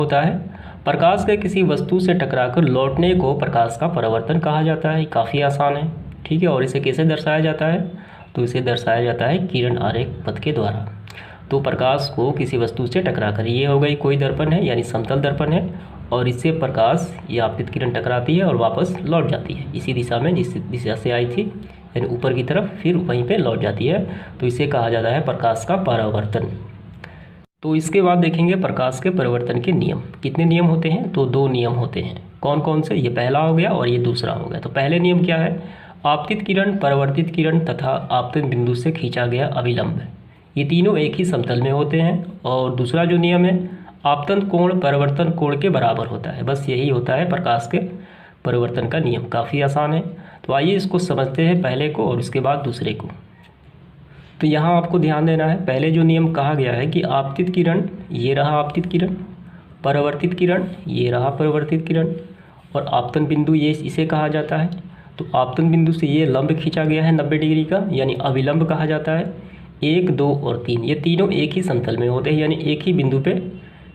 होता है। प्रकाश के किसी वस्तु से टकराकर लौटने को प्रकाश का परावर्तन कहा जाता है। काफ़ी आसान है, ठीक है। और इसे कैसे दर्शाया जाता है? तो इसे दर्शाया जाता है किरण आरेख पथ के द्वारा। तो प्रकाश को किसी वस्तु से टकराकर, ये हो गई कोई दर्पण है यानी समतल दर्पण है, और इससे प्रकाश या आपतित किरण टकराती है और वापस लौट जाती है इसी दिशा में जिस दिशा से आई थी, यानी ऊपर की तरफ, फिर वहीं पे लौट जाती है। तो इसे कहा जाता है प्रकाश का परावर्तन। तो इसके बाद देखेंगे प्रकाश के परिवर्तन के नियम। कितने नियम होते हैं? तो 2 नियम होते हैं। कौन कौन से? ये पहला हो गया और ये दूसरा हो गया। तो पहले नियम क्या है? आपतित किरण, परावर्तित किरण तथा आपतन बिंदु से खींचा गया अभिलंब, ये तीनों एक ही समतल में होते हैं। और दूसरा जो नियम है, आपतन कोण परावर्तन कोण के बराबर होता है। बस यही होता है प्रकाश के परिवर्तन का नियम। काफ़ी आसान है। तो आइए इसको समझते हैं, पहले को और उसके बाद दूसरे को। तो यहाँ आपको ध्यान देना है, पहले जो नियम कहा गया है कि आपतित किरण, ये रहा आपतित किरण, परावर्तित किरण, ये रहा परावर्तित किरण, और आपतन बिंदु, ये इसे कहा जाता है। तो आपतन बिंदु से ये लंब खींचा गया है 90 डिग्री का, यानी अभिलंब कहा जाता है। 1, 2 और 3 ये तीनों एक ही समतल में होते हैं, यानी एक ही बिंदु पे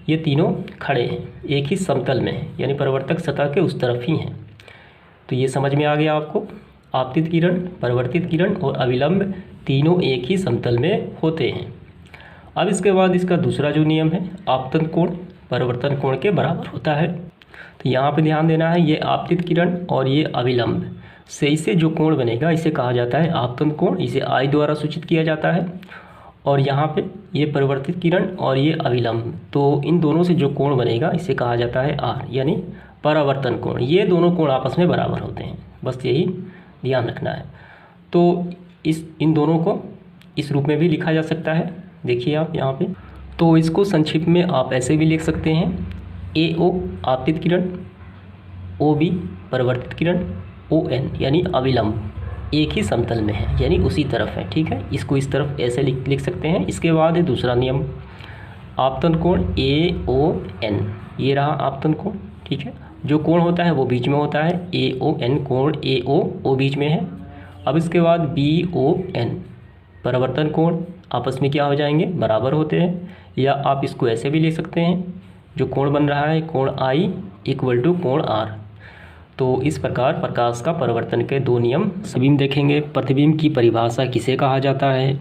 ये तीनों खड़े हैं, एक ही समतल में है, यानी परावर्तक सतह के उस तरफ ही हैं। तो ये समझ में आ गया आपको। आपतित किरण, परावर्तित किरण और अभिलंब तीनों एक ही समतल में होते हैं। अब इसके बाद इसका दूसरा जो नियम है, आपतन कोण परावर्तन कोण के बराबर होता है। तो यहाँ पे ध्यान देना है, ये आपतित किरण और ये अभिलंब से इसे जो कोण बनेगा इसे कहा जाता है आपतन कोण, इसे I द्वारा सूचित किया जाता है। और यहाँ पे ये परिवर्तित किरण और ये अभिलंब, तो इन दोनों से जो कोण बनेगा इसे कहा जाता है R, यानी परावर्तन कोण। ये दोनों कोण आपस में बराबर होते हैं, बस यही ध्यान रखना है। तो इन दोनों को इस रूप में भी लिखा जा सकता है, देखिए आप यहाँ पे। तो इसको संक्षिप्त में आप ऐसे भी लिख सकते हैं, AO आपतित किरण, OB परावर्तित किरण, ON यानी अभिलंब एक ही समतल में है, यानी उसी तरफ है, ठीक है। इसको इस तरफ ऐसे लिख सकते हैं। इसके बाद है दूसरा नियम, आपतन कोण AON, ये रहा आपतन कोण, ठीक है। जो कोण होता है वो बीच में होता है, AON कोण AO, O बीच में है। अब इसके बाद BON परावर्तन कोण, आपस में क्या हो जाएंगे? बराबर होते हैं। या आप इसको ऐसे भी लिख सकते हैं, जो कोण बन रहा है कोण I = कोण R। तो इस प्रकार प्रकाश का परावर्तन के 2 नियम। सभी में देखेंगे प्रतिबिंब की परिभाषा किसे कहा जाता है,